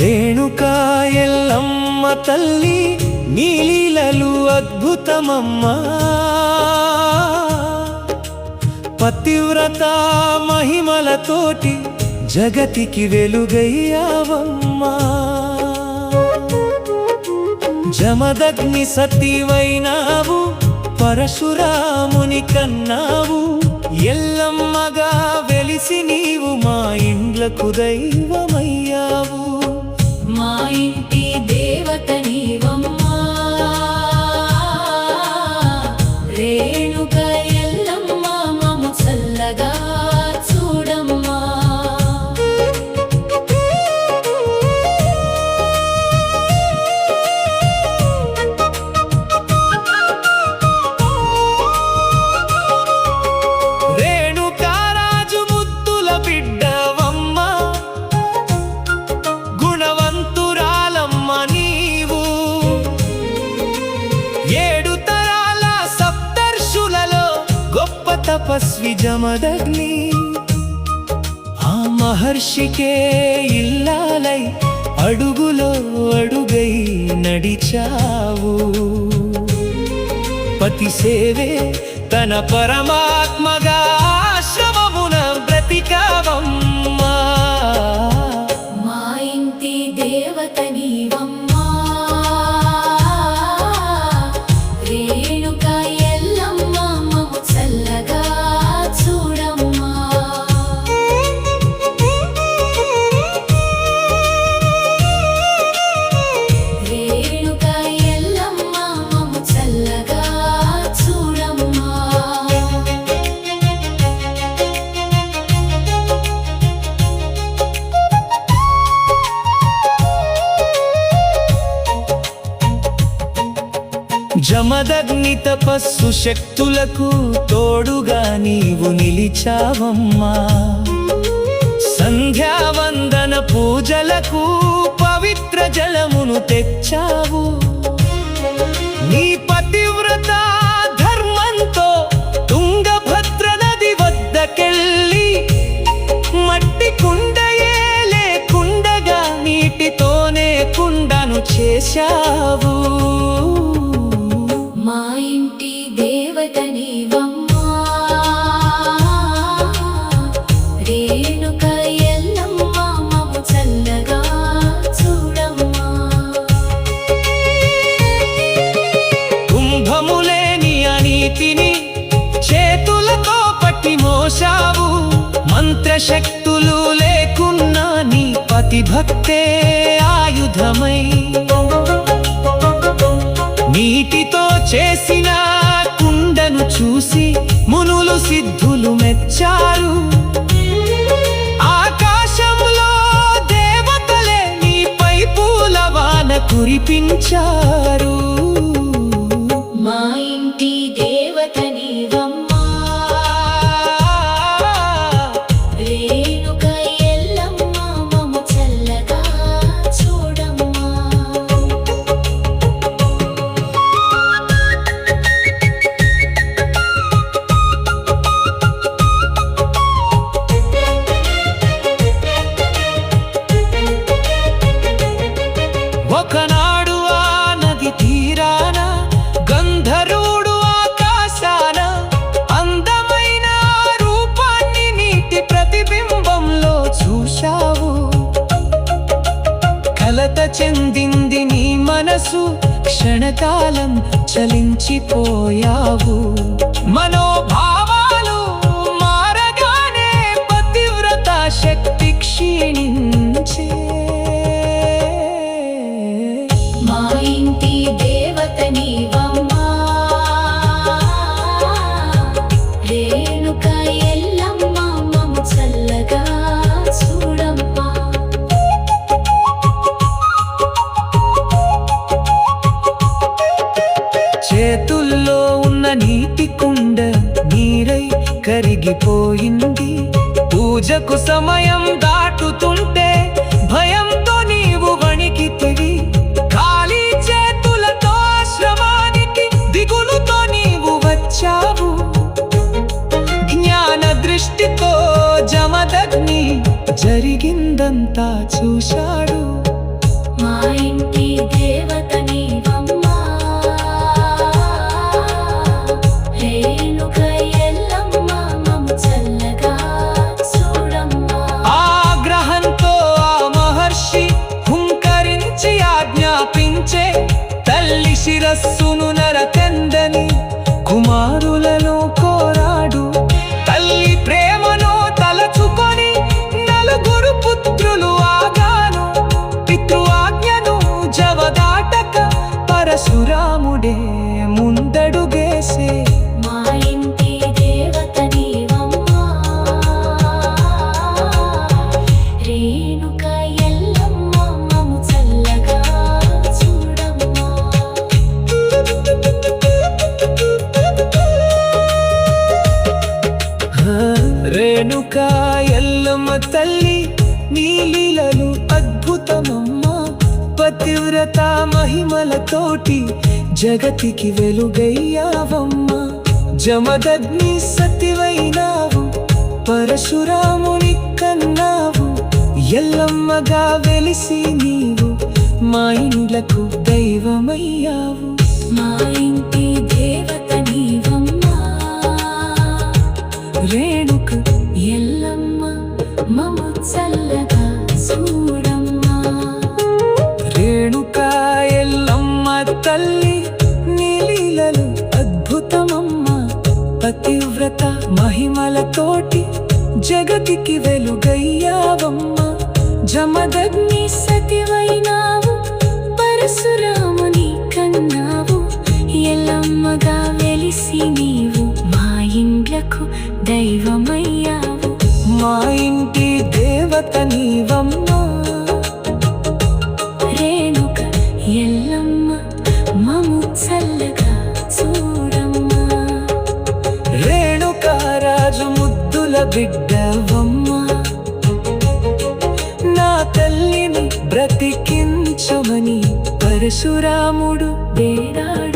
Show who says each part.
Speaker 1: రేణుకా ఎల్లమ్మ తల్లి నీ లీలలు అద్భుతమమ్మా, పతివ్రత మహిమలతోటి జగతికి వెలుగయ్యావమ్మా. జమదగ్ని సతీవైనావు, పరశురాముని కన్నావు, ఎల్లమ్మగా వెలిసి నీవు మా ఇండ్లకు దైవమయ్యావు.
Speaker 2: మా ఇంటి దేవత నీవమ్మా, రేణుక ఎల్లమ్మ మమ్ము చల్లగా చూడమ్మా.
Speaker 1: రేణుకారాజు ముద్దుల బిడ్డవమ్మ, గుణవంతురాలమ్మ నీవు. 7 తరాల సప్తర్షులలో గొప్ప తపస్వి జమదగ్ని. ఆ మహర్షికే ఇల్లాలై అడుగులో అడుగై నడిచావు. పతి సేవే తన పరమాత్మగా ఆశ్రమమున బ్రతికావమ్మా.
Speaker 2: మా ఇంటి దేవత నీవమ్మా, రేణుక ఎల్లమ్మ మమ్ము చల్లగా చూడమ్మా. రేణుక ఎల్లమ్మ మమ్ము చల్లగా చూడమ్మా.
Speaker 1: జమదగ్ని తపస్సు శక్తులకు తోడుగా నీవు నిలిచావమ్మా. సంధ్యావందన పూజలకు పవిత్ర జలమును తెచ్చావు. నీ పతివ్రత ధర్మంతో తుంగభద్ర నది వద్దకెళ్ళి మట్టి కుండయే లేకుండగా నీటితోనే కుండను చేశావు.
Speaker 2: మా ఇంటి దేవత నీవమ్మా, రేణుక ఎల్లమ్మ మమ్ము చల్లగా చూడమ్మా.
Speaker 1: కుంభములేని అనీతిని చేతులతో పట్టి మోసావు. మంత్రశక్తులు లేకున్నా నీ పతిభక్తే ఆయుధమై నీటితో చేసిన కుండను చూసి మునులు సిద్ధులు మెచ్చారు. ఆకాశములో దేవతలే నీపై పూలవాన కురిపించారు.
Speaker 2: మా ఇంటి దేవత నీవమ్మా, రేణుక ఎల్లమ్మ మమ్ము చల్లగా చూడమ్మా.
Speaker 1: ఒకనాడు ఆ నది తీరాన గంధర్వుడు ఆకాశాన అందమైన రూపాన్ని నీటి ప్రతిబింబంలో చూశావు. కలత చెందింది నీ మనసు, క్షణకాలం చలించిపోయావు. మనోభావాలు మారగానే పతివ్రత శక్తి క్షీణించే.
Speaker 2: మా ఇంటి దేవత నీవమ్మా, రేణుక ఎల్లమ్మ మమ్ము చల్లగా చూడమ్మా.
Speaker 1: చేతుల్లో ఉన్న నీటి కుండ నీరై కరిగిపోయింది. పూజకు సమయం దాటుతుంటే భయంతో నీవు వణికితివి. ఖాళీ చేతులతో ఆశ్రమానికి దిగులుతో నీవు వచ్చావు. జ్ఞాన దృష్టితో జమదగ్ని జరిగిందంతా చూశాడు.
Speaker 2: మా ఇంటి దేవత నీవమ్మా, రేణుక ఎల్లమ్మ మమ్ము చల్లగా చూడమ్మా.
Speaker 1: ఆగ్రహంతో ఆ మహర్షి హుంకరించి ఆజ్ఞాపించే తల్లి శిరస్సును నరకందని కుమారులను కోరాడు. తల్లి ప్రేమను తలచుకొని నలుగురు పుత్రులు ఆగాను. పితృఆజ్ఞను జవదాటక పరశురాముడే ముందడుగేసే.
Speaker 2: మా ఇంటి దేవత నీవమ్మా, రేణుక ఎల్లమ్మ మమ్ము చల్లగా చూడమ్మా.
Speaker 1: రేణుక ఎల్లమ్మ తల్లి నీ లీలలు అద్భుతమమ్మా. పతివ్రత మహిమలతోటి జగతికి వెలుగయ్యావమ్మా. జమదగ్ని సతివైనావు, పరశురాముని కన్నావు. ఎల్లమ్మగా వెలిసి నీవు మా ఇండ్లకు దైవమయ్యావు.
Speaker 2: మా ఇంటి దేవత నీవమ్మా,
Speaker 1: రేణుక
Speaker 2: ఎల్లమ్మ మమ్ము చల్లగా చూడమ్మా.
Speaker 1: రేణుక ఎల్లమ్మ తల్లి నీ లీలలు అద్భుతమమ్మా. పతివ్రత మహిమలతోటి జగతికి వెలుగయ్యావమ్మా. జమదగ్ని సతివైనావు, పరశురాముని కన్నావు. ఎల్లమ్మగా వెలిసి నీవు మా ఇండ్లకు దైవమయ్యావు. మా ఇంటి దేవత నీవమ్మా,
Speaker 2: రేణుక ఎల్లమ్మ మమ్ము చల్లగా చూడమ్మా.
Speaker 1: రేణుక రాజు ముద్దుల బిడ్డవమ్మా. నా తల్లిని బ్రతికించమని పరశురాముడు వేడాడు.